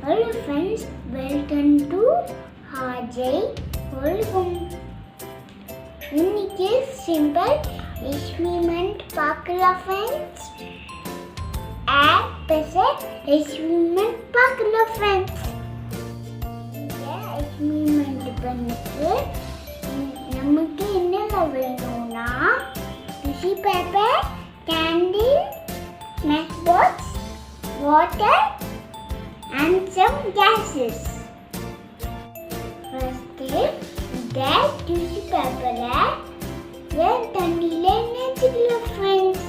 Hello friends, welcome to Ajay Ulagam. இன்னைக்கு simple experiment பார்க்கலாம் friends. Experiment பார்க்கலாம் friends. இந்த எக்ஸ்பெரிமெண்ட் பண்ணிட்டு நமக்கு என்ன வேணும்னா tissue paper, candle, snack box, water and some gases. First, that tissue paper தண்ணியில நினைச்சுக்கலாம் friends.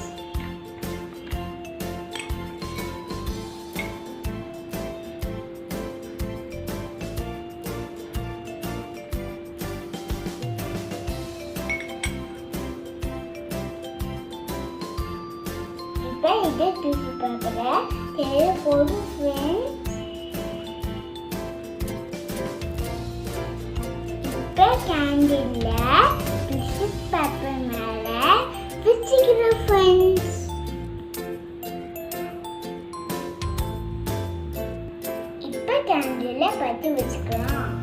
இப்போ இது tissue paper தேவை போதும் friends. கேண்டில்ல டிஷ்யூ பேப்பர் மேல வச்சுக்கிறேன் ஃப்ரெண்ட்ஸ். இப்போ கேண்டில்ல பற்ற வச்சுக்கலாம்.